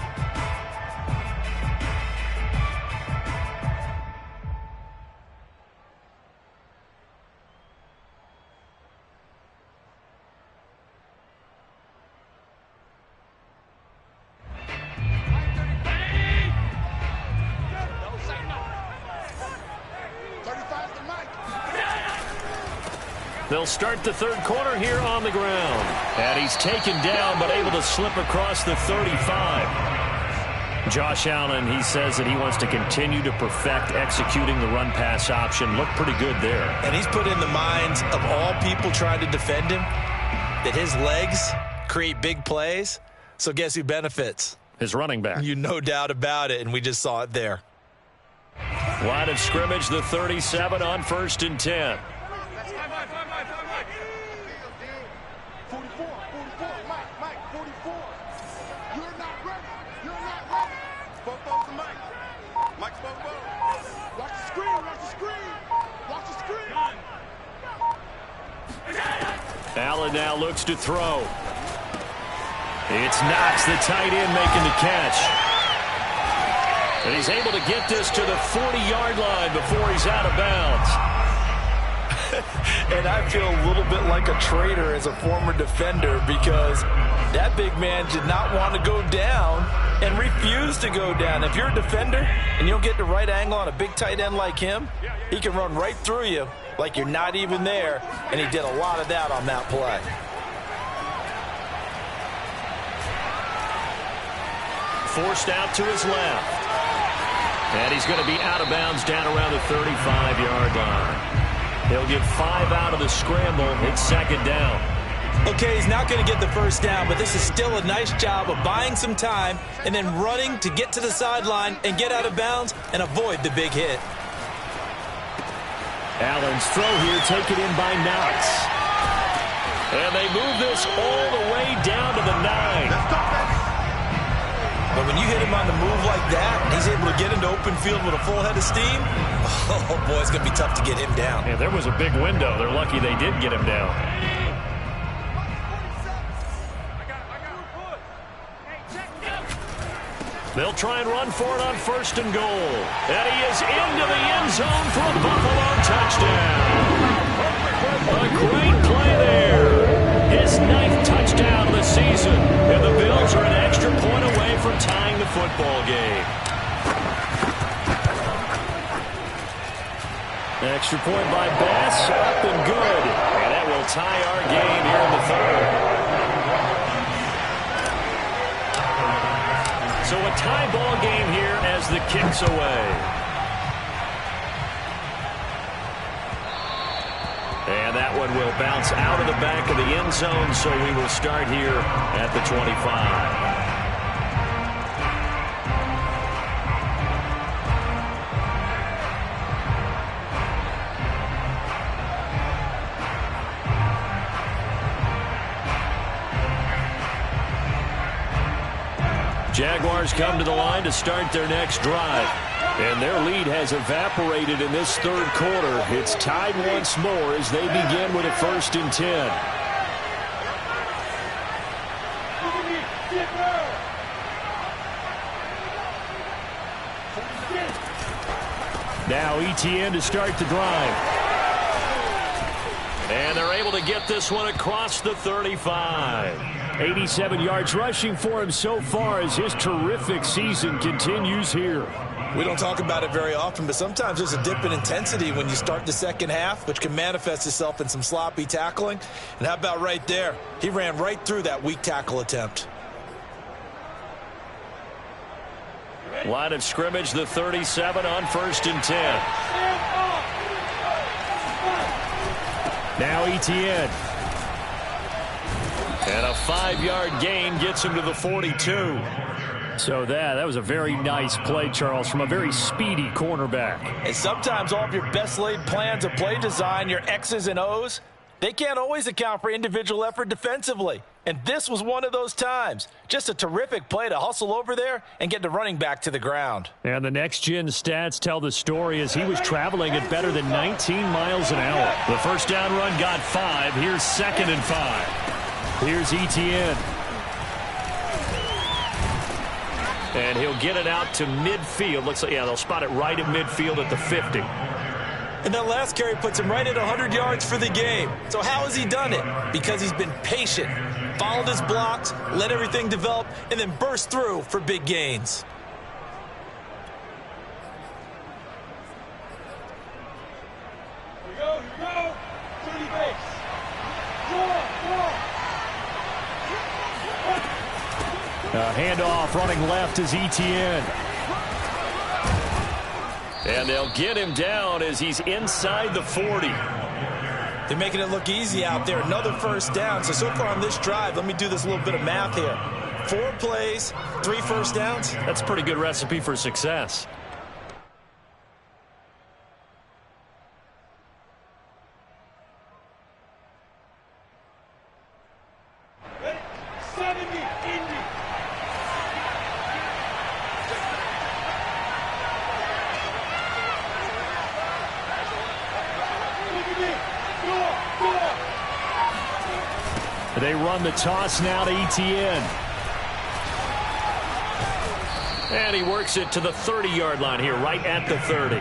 Speaker 2: They'll start the third quarter here on the ground. And he's taken down, but able to slip across the 35. Josh Allen, he says that he wants to continue to perfect executing the run-pass option. Looked pretty good there.
Speaker 3: And he's put in the minds of all people trying to defend him that his legs create big plays. So guess who benefits?
Speaker 2: His running back.
Speaker 3: You no doubt about it, and we just saw it there.
Speaker 2: Line of scrimmage, the 37 on 1st and 10.
Speaker 6: 44, Mike, 44. You're not ready. Bobo's the Mike. Mike's Bobo. Watch the screen. Watch the screen.
Speaker 2: Allen now looks to throw. It's Knox, the tight end, making the catch. And he's able to get this to the 40-yard line before he's out of bounds.
Speaker 3: And I feel a little bit like a traitor as a former defender because that big man did not want to go down and refused to go down. If you're a defender and you don't get the right angle on a big tight end like him, he can run right through you like you're not even there, and he did a lot of that on that play.
Speaker 2: Forced out to his left. And he's going to be out of bounds down around the 35-yard line. He'll get 5 out of the scramble. It's second down.
Speaker 3: Okay, he's not going to get the first down, but this is still a nice job of buying some time and then running to get to the sideline and get out of bounds and avoid the big hit.
Speaker 2: Allen's throw here taken in by Knox. And they move this all the way down to the 9.
Speaker 3: But when you hit him on the move like that, and he's able to get into open field with a full head of steam, oh boy, it's going to be tough to get him down.
Speaker 2: Yeah, there was a big window. They're lucky they did get him down. They'll try and run for it on 1st and goal. And he is into the end zone for a Buffalo touchdown. A great play there. His 9th touchdown of the season. And the Bills are an extra point away from tying the football game. Extra point by Bass, up and good. And that will tie our game here in the third. So a tie ball game here as the kick's away. And that one will bounce out of the back of the end zone, so we will start here at the 25. Jaguars come to the line to start their next drive. And their lead has evaporated in this third quarter. It's tied once more as they begin with a 1st and 10. Now Etienne to start the drive.
Speaker 1: And they're able to get this one across the 35.
Speaker 2: 87 yards rushing for him so far as his terrific season continues here.
Speaker 3: We don't talk about it very often, but sometimes there's a dip in intensity when you start the second half, which can manifest itself in some sloppy tackling. And how about right there? He ran right through that weak tackle attempt.
Speaker 1: Line of scrimmage, the 37 on 1st and 10.
Speaker 2: Now Etienne.
Speaker 1: And a 5-yard gain gets him to the 42.
Speaker 2: So that was a very nice play, Charles, from a very speedy cornerback.
Speaker 3: And sometimes all of your best laid plans of play design, your X's and O's, they can't always account for individual effort defensively. And this was one of those times. Just a terrific play to hustle over there and get the running back to the ground.
Speaker 2: And the next-gen stats tell the story as he was traveling at better than 19 miles an hour.
Speaker 1: The first down run got 5. Here's 2nd and 5.
Speaker 2: Here's Etienne.
Speaker 1: And he'll get it out to midfield. Looks like, yeah, they'll spot it right at midfield at the 50.
Speaker 3: And that last carry puts him right at 100 yards for the game. So how has he done it? Because he's been patient, followed his blocks, let everything develop, and then burst through for big gains.
Speaker 6: Here we go. 30 base. Draw.
Speaker 2: Handoff running left is Etienne.
Speaker 1: And they'll get him down as he's inside the 40.
Speaker 3: They're making it look easy out there. Another first down. So far on this drive, let me do this little bit of math here. 4 plays, 3 first downs.
Speaker 1: That's a pretty good recipe for success.
Speaker 6: Ready? 70, Indy.
Speaker 2: They run the toss now to Etienne.
Speaker 1: And he works it to the 30-yard line here, right at the 30.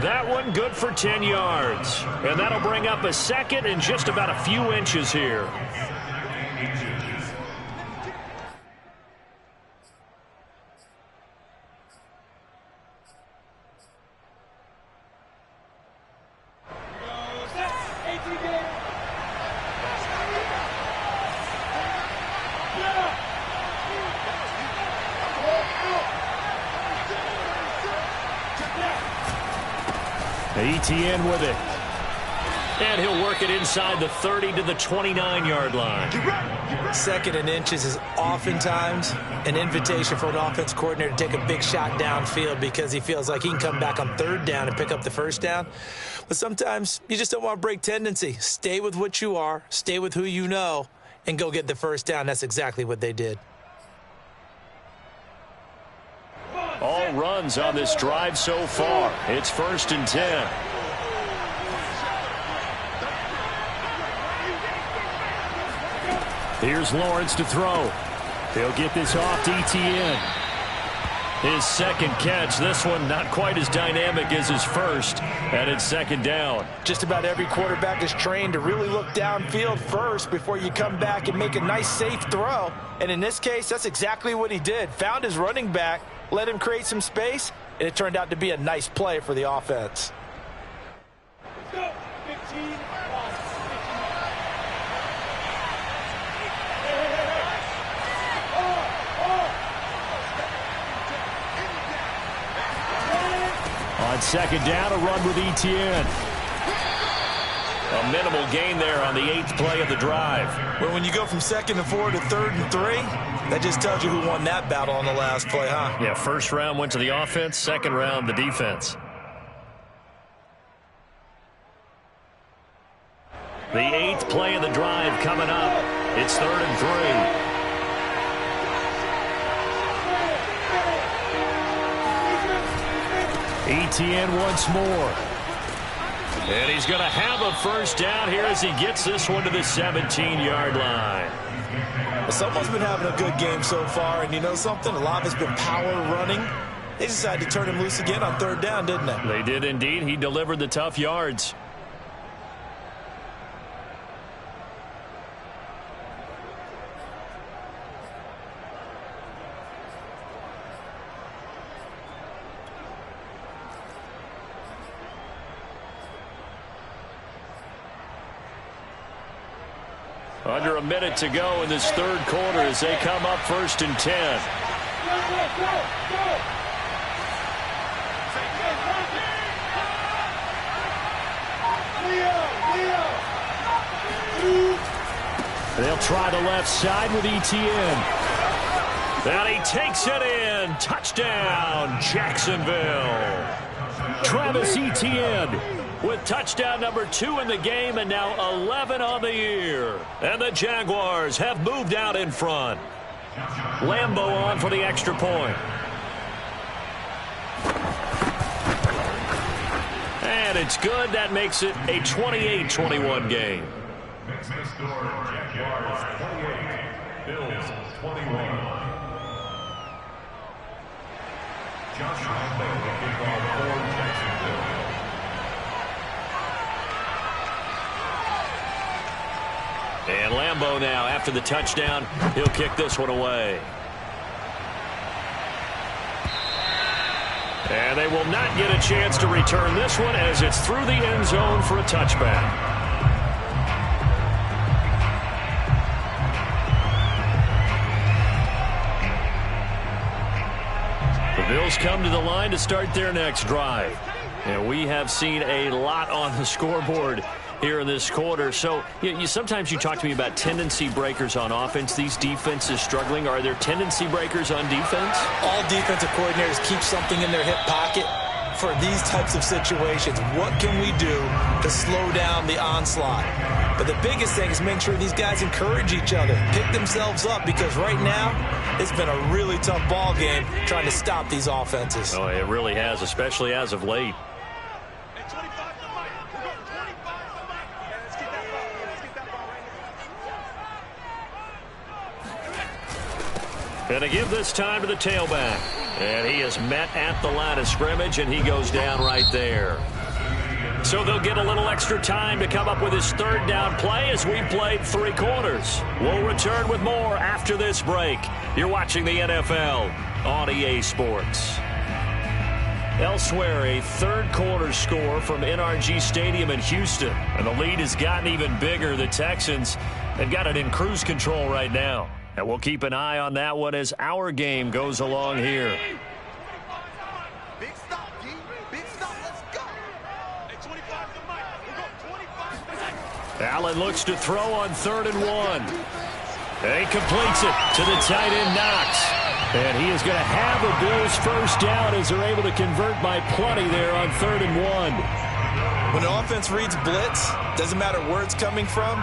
Speaker 1: That one good for 10 yards. And that'll bring up a 2nd and just about a few inches here.
Speaker 2: Etienne with it.
Speaker 1: And he'll work it inside the 30 to the 29-yard line.
Speaker 3: 2nd and inches is oftentimes an invitation for an offense coordinator to take a big shot downfield because he feels like he can come back on 3rd down and pick up the 1st down. But sometimes you just don't want to break tendency. Stay with what you are, stay with who you know, and go get the 1st down. That's exactly what they did.
Speaker 1: All runs on this drive so far. It's 1st and 10.
Speaker 2: Here's Lawrence to throw. They'll get this off to Etienne.
Speaker 1: His 2nd catch. This one not quite as dynamic as his first. And it's 2nd down.
Speaker 3: Just about every quarterback is trained to really look downfield first before you come back and make a nice, safe throw. And in this case, that's exactly what he did. Found his running back, let him create some space, and it turned out to be a nice play for the offense.
Speaker 6: Let's go. 15.
Speaker 2: On 2nd down, a run with Etienne.
Speaker 1: A minimal gain there on the 8th play of the drive.
Speaker 3: Well, when you go from 2nd and 4 to 3rd and 3, that just tells you who won that battle on the last play, huh?
Speaker 1: Yeah, 1st round went to the offense, 2nd round the defense. The 8th play of the drive coming up. It's 3rd and 3.
Speaker 2: Etienne once more.
Speaker 1: And he's going to have a 1st down here as he gets this one to the 17-yard line.
Speaker 3: Well, someone's been having a good game so far, and you know something? A lot of it's been power running. they decided to turn him loose again on 3rd down, didn't they?
Speaker 2: They did indeed. He delivered the tough yards. Under a minute to go in this 3rd quarter as they come up 1st and 10. They'll try the left side with Etienne. And he takes it in. Touchdown, Jacksonville. Travis Etienne with touchdown number 2 in the game and now 11 on the year. And the Jaguars have moved out in front. Lambeau on for the extra point. And it's good. That makes it a 28-21 game.
Speaker 5: Next score, Jaguars 28, Bills 21. Josh Lambeau will kick off for Jacksonville.
Speaker 2: And Lambeau now, after the touchdown, he'll kick this one away. And they will not get a chance to return this one as it's through the end zone for a touchback. The Bills come to the line to start their next drive. And we have seen a lot on the scoreboard here in this quarter. So sometimes you talk to me about tendency breakers on offense. These defenses struggling. Are there tendency breakers on defense?
Speaker 3: All defensive coordinators keep something in their hip pocket for these types of situations. What can we do to slow down the onslaught? But the biggest thing is make sure these guys encourage each other, pick themselves up, because right now it's been a really tough ball game trying to stop these offenses.
Speaker 2: Oh, it really has, especially as of late. Going to give this time to the tailback. And he is met at the line of scrimmage, and he goes down right there. So they'll get a little extra time to come up with his 3rd down play as we've played 3 quarters. We'll return with more after this break. You're watching the NFL on EA Sports. Elsewhere, a 3rd quarter score from NRG Stadium in Houston. And the lead has gotten even bigger. The Texans have got it in cruise control right now. And we'll keep an eye on that one as our game goes along here.
Speaker 6: Big stop, G. Big stop. Let's go. Hey, 25 to the mic. We'll go 25 to
Speaker 2: Allen looks to throw on 3rd and 1. And he completes it to the tight end, Knox. And he is going to have a Bills 1st down as they're able to convert by plenty there on 3rd and 1.
Speaker 3: When an offense reads blitz, doesn't matter where it's coming from,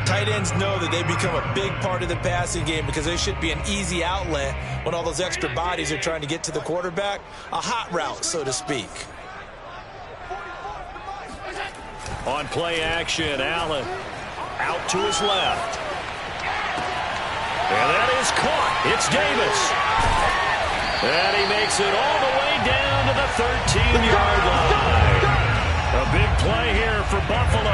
Speaker 3: tight ends know that they become a big part of the passing game because they should be an easy outlet when all those extra bodies are trying to get to the quarterback. A hot route, so to speak.
Speaker 2: On play action, Allen out to his left. And that is caught. It's Davis. And he makes it all the way down to the 13-yard line. A big play here for Buffalo.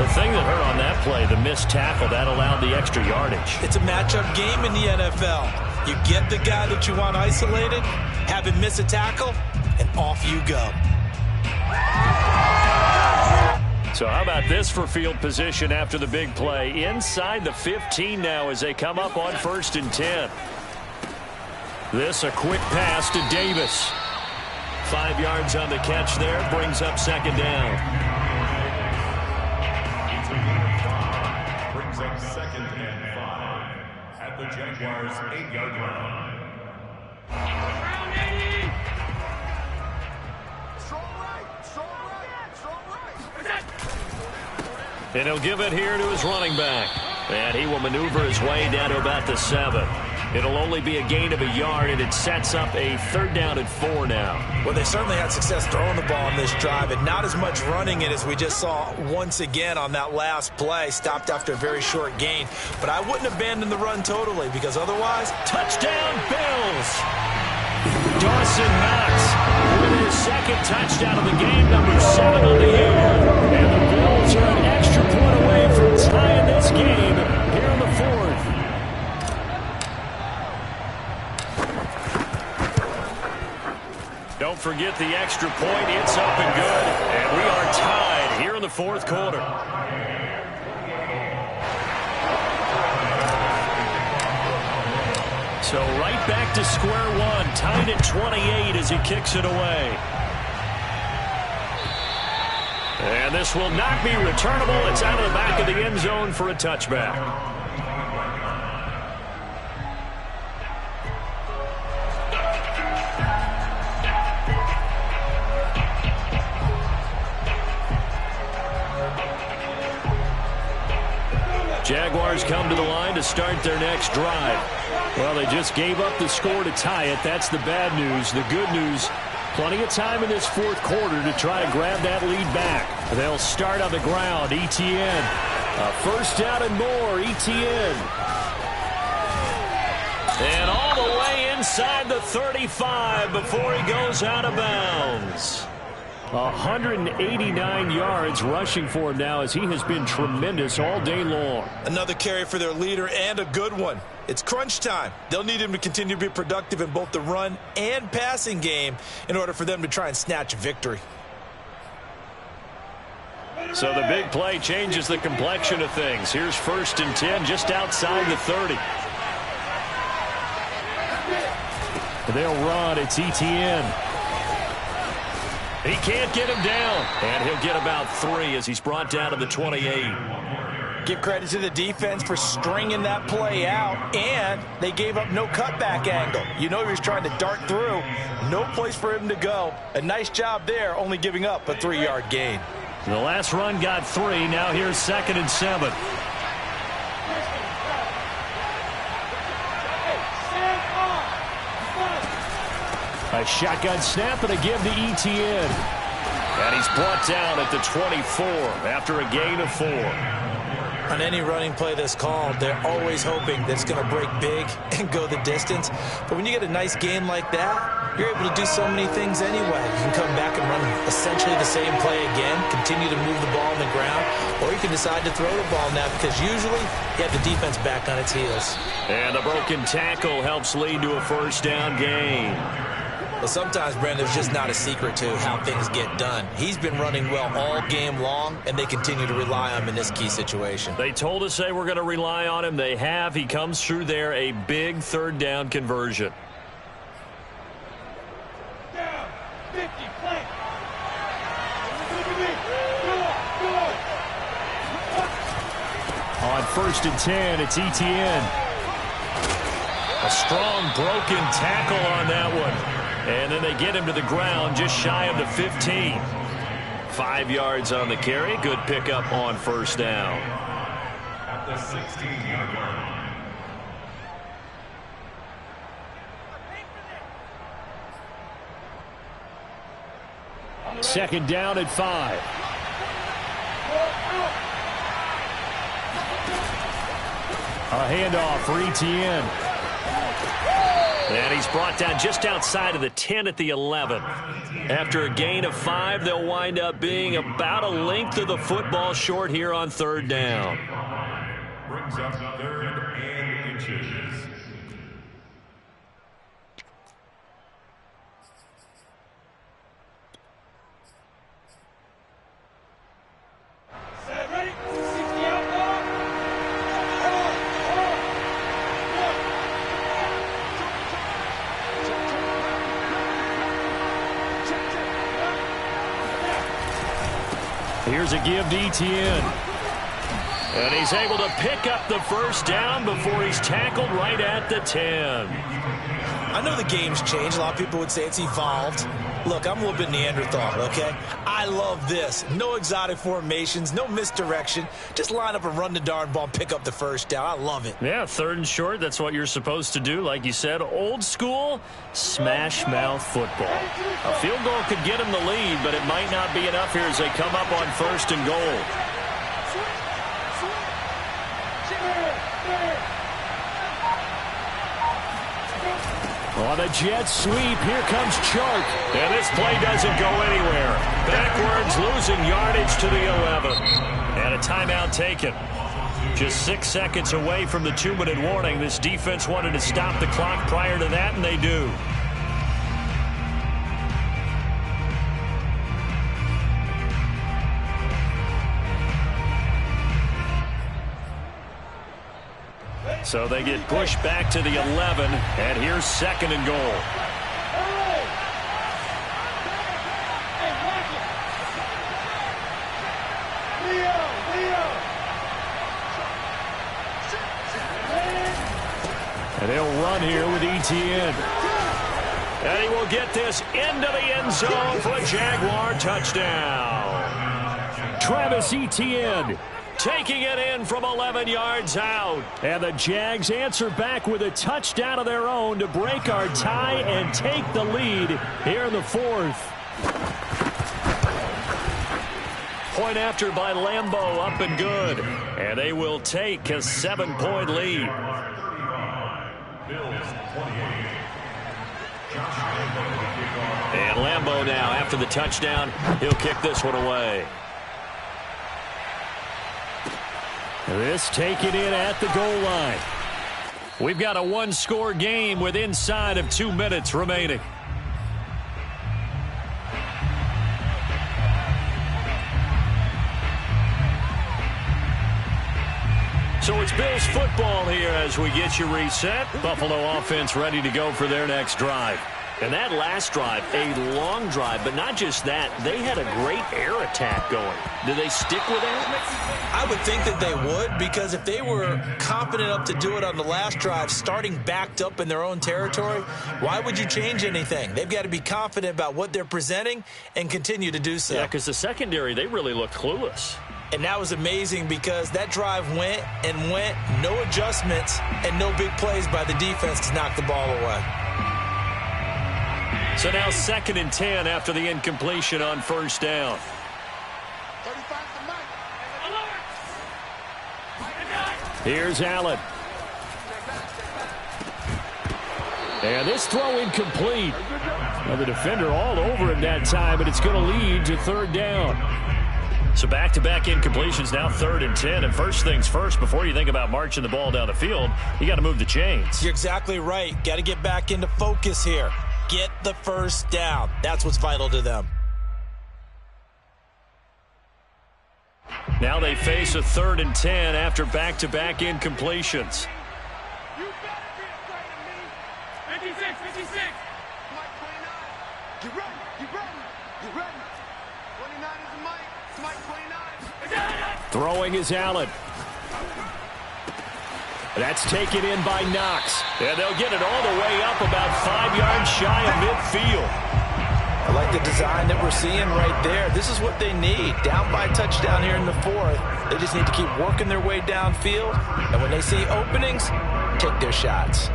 Speaker 2: The thing that hurt on that play, the missed tackle, that allowed the extra yardage.
Speaker 3: It's a matchup game in the NFL. You get the guy that you want isolated, have him miss a tackle, and off you go.
Speaker 2: So how about this for field position after the big play? Inside the 15 now as they come up on 1st and 10. This a quick pass to Davis. 5 yards on the catch there, brings up 2nd down.
Speaker 5: Brings up 2nd and 5 at the Jaguars 8-yard line.
Speaker 2: And he'll give it here to his running back. And he will maneuver his way down to about the 7. It'll only be a gain of a yard, and it sets up a 3rd down and 4 now.
Speaker 3: Well, they certainly had success throwing the ball in this drive, and not as much running it as we just saw once again on that last play. Stopped after a very short gain. But I wouldn't abandon the run totally, because otherwise,
Speaker 2: touchdown Bills! Dawson Knox with his second touchdown of the game, number 7 on the year. And the Bills are an extra point away from tying this game here in the fourth. Don't forget the extra point. It's up and good. And we are tied here in the fourth quarter. So right back to square one, tied at 28 as he kicks it away. And this will not be returnable. It's out of the back of the end zone for a touchback. Jaguars come to the line to start their next drive. Well, they just gave up the score to tie it. That's the bad news. The good news, plenty of time in this fourth quarter to try to grab that lead back. They'll start on the ground. Etienne. A first down and more. Etienne. And all the way inside the 35 before he goes out of bounds. 189 yards rushing for him now as he has been tremendous all day long.
Speaker 3: Another carry for their leader and a good one. It's crunch time. They'll need him to continue to be productive in both the run and passing game in order for them to try and snatch a victory.
Speaker 2: So the big play changes the complexion of things. Here's 1st and 10 just outside the 30. They'll run. It's Etienne. He can't get him down. And he'll get about 3 as he's brought down to the 28.
Speaker 3: Give credit to the defense for stringing that play out, and they gave up no cutback angle. You know he was trying to dart through. No place for him to go. A nice job there, only giving up a 3-yard gain.
Speaker 2: The last run got 3. Now here's 2nd and 7. A shotgun snap and a give to Etienne. And he's brought down at the 24 after a gain of 4.
Speaker 3: On any running play that's called, they're always hoping that it's going to break big and go the distance. But when you get a nice game like that, you're able to do so many things anyway. You can come back and run essentially the same play again, continue to move the ball on the ground, or you can decide to throw the ball now because usually you have the defense back on its heels.
Speaker 2: And the broken tackle helps lead to a first down gain.
Speaker 3: Well, sometimes, Brandon, there's just not a secret to how things get done. He's been running well all game long, and they continue to rely on him in this key situation.
Speaker 2: They told us they were going to rely on him. They have. He comes through there, a big 3rd down conversion.
Speaker 6: Down, 50, flank.
Speaker 2: On 1st and 10, it's Etienne. A strong broken tackle on that one. And then they get him to the ground just shy of the 15. 5 yards on the carry. Good pickup on 1st down.
Speaker 5: At the 16-yard line.
Speaker 2: 2nd down at 5. A handoff for Etienne. And he's brought down just outside of the 10 at the 11. After a gain of 5, they'll wind up being about a length of the football short here on 3rd down.
Speaker 5: Brings up 3rd and inches.
Speaker 6: Set, ready? 60 out now.
Speaker 2: Here's a give to Etienne. And he's able to pick up the first down before he's tackled right at the 10.
Speaker 3: I know the game's changed. A lot of people would say it's evolved. Look, I'm a little bit Neanderthal, okay? I love this. No exotic formations, no misdirection. Just line up and run the darn ball and pick up the first down. I love it.
Speaker 2: Yeah, 3rd and short, that's what you're supposed to do. Like you said, old school, smash mouth football. A field goal could get him the lead, but it might not be enough here as they come up on 1st and goal. On a jet sweep, here comes Chark.
Speaker 1: And this play doesn't go anywhere. Backwards, losing yardage to the 11. And a timeout taken. Just 6 seconds away from the 2-minute warning. This defense wanted to stop the clock prior to that, and they do. So they get pushed back to the 11, and here's 2nd and goal. And he'll run here with Etienne. And he will get this into the end zone for a Jaguar touchdown.
Speaker 2: Travis Etienne taking it in from 11 yards out. And the Jags answer back with a touchdown of their own to break our tie and take the lead here in the 4th.
Speaker 1: Point after by Lambeau, up and good. And they will take a 7-point lead. And Lambeau now, after the touchdown, he'll kick this one away.
Speaker 2: This taken in at the goal line.
Speaker 1: We've got a one-score game with inside of 2 minutes remaining. So it's Bills football here as we get you reset. Buffalo offense ready to go for their next drive.
Speaker 2: And that last drive, a long drive, but not just that. They had a great air attack going. Do they stick with that?
Speaker 3: I would think that they would, because if they were confident enough to do it on the last drive, starting backed up in their own territory, why would you change anything? They've got to be confident about what they're presenting and continue to do so.
Speaker 2: Yeah, because the secondary, they really looked clueless.
Speaker 3: And that was amazing because that drive went and went, no adjustments, and no big plays by the defense to knock the ball away.
Speaker 1: So now 2nd and 10 after the incompletion on 1st down.
Speaker 2: Here's Allen. And this throw incomplete. Well, the defender all over him that time, but it's going to lead to 3rd down.
Speaker 1: So back-to-back incompletions, now 3rd and 10. And first things first, before you think about marching the ball down the field, you got to move the chains.
Speaker 3: You're exactly right. Got to get back into focus here. Get the first down. That's what's vital to them.
Speaker 1: Now they face a 3rd and 10 after back-to-back incompletions.
Speaker 6: You better be afraid of me. 56, 56. Mike 29. Get ready, get ready, get ready. 29 is Mike. It's Mike 29.
Speaker 2: Throwing is Allen. That's taken in by Knox.
Speaker 1: And they'll get it all the way up about 5 yards shy of midfield.
Speaker 3: I like the design that we're seeing right there. This is what they need. Down by a touchdown here in the 4th. They just need to keep working their way downfield. And when they see openings, take their shots.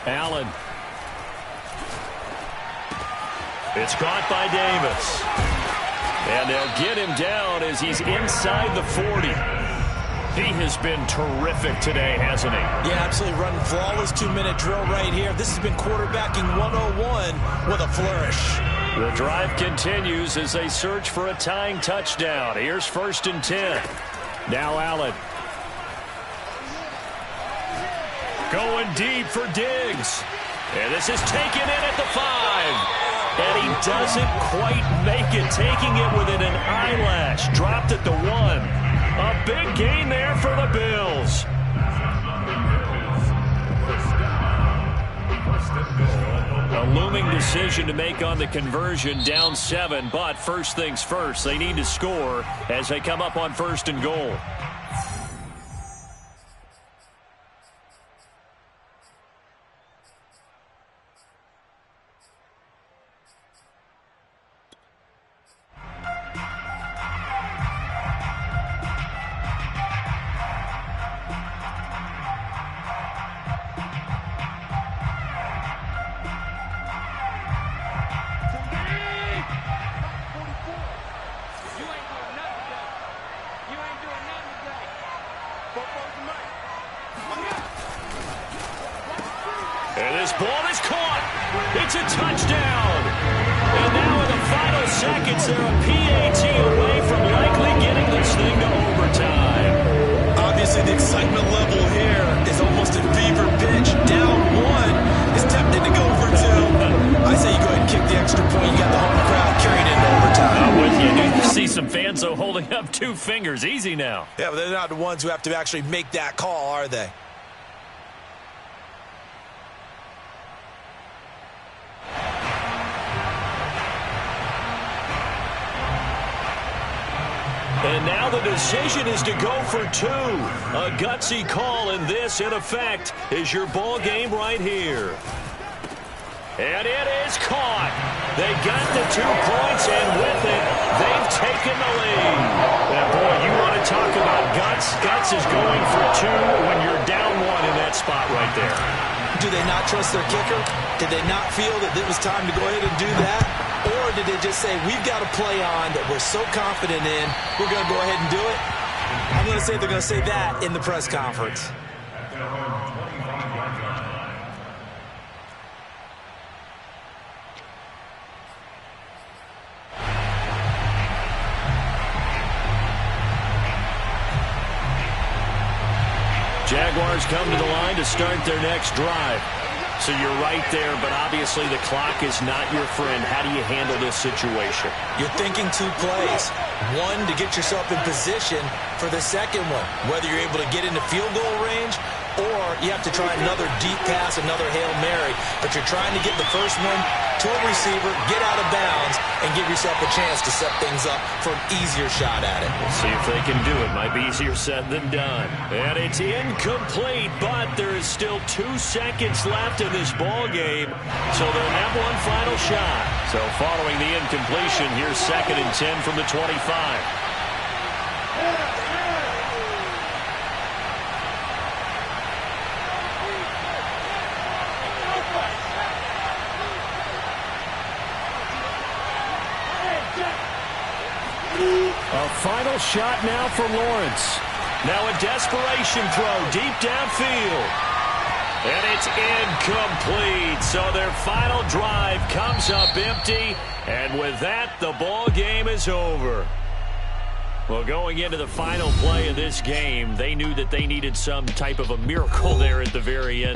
Speaker 2: Allen.
Speaker 1: It's caught by Davis. And they'll get him down as he's inside the 40. He has been terrific today, hasn't he?
Speaker 3: Yeah, absolutely running flawless 2-minute drill right here. This has been quarterbacking 101 with a flourish.
Speaker 1: The drive continues as they search for a tying touchdown. Here's 1st and 10.
Speaker 2: Now Allen.
Speaker 1: Going deep for Diggs. And this is taken in at the 5. And he doesn't quite make it, taking it within an eyelash. Dropped at the 1. A big gain there for the Bills. A looming decision to make on the conversion, down 7. But first things first, they need to score as they come up on 1st and goal. seconds. They're a PAT away from likely getting this thing to overtime.
Speaker 3: Obviously, the excitement level here is almost at fever pitch. Down one is tempted to go for two. I say you go ahead and kick the extra point. You got the home crowd carrying into overtime.
Speaker 1: I'm with you. You see some fans, though, holding up 2 fingers. Easy now.
Speaker 3: Yeah, but they're not the ones who have to actually make that call, are they?
Speaker 1: And now the decision is to go for 2. A gutsy call, and this, in effect, is your ball game right here. And it is caught. They got the 2 points, and with it, they've taken the lead. Now, boy, you want to talk about guts. Guts is going for 2 when you're down 1 in that spot right there.
Speaker 3: Do they not trust their kicker? Did they not feel that it was time to go ahead and do that? Or did they just say, we've got a play on that we're so confident in, we're going to go ahead and do it? I'm going to say they're going to say that in the press conference.
Speaker 1: Jaguars come to the line to start their next drive. So you're right there, but obviously the clock is not your friend. How do you handle this situation?
Speaker 3: You're thinking 2 plays. 1, to get yourself in position for the second one, whether you're able to get into field goal range or you have to try another deep pass, another Hail Mary, but you're trying to get the first one to a receiver, get out of bounds, and give yourself a chance to set things up for an easier shot at it.
Speaker 1: We'll see if they can do it. Might be easier said than done. And it's incomplete, but there is still 2 seconds left in this ball game, so they'll have one final shot. So following the incompletion, here's 2nd and 10 from the 25. A final shot now for Lawrence. Now a desperation throw deep downfield. And it's incomplete. So their final drive comes up empty. And with that, the ball game is over. Well, going into the final play of this game, they knew that they needed some type of a miracle there at the very end.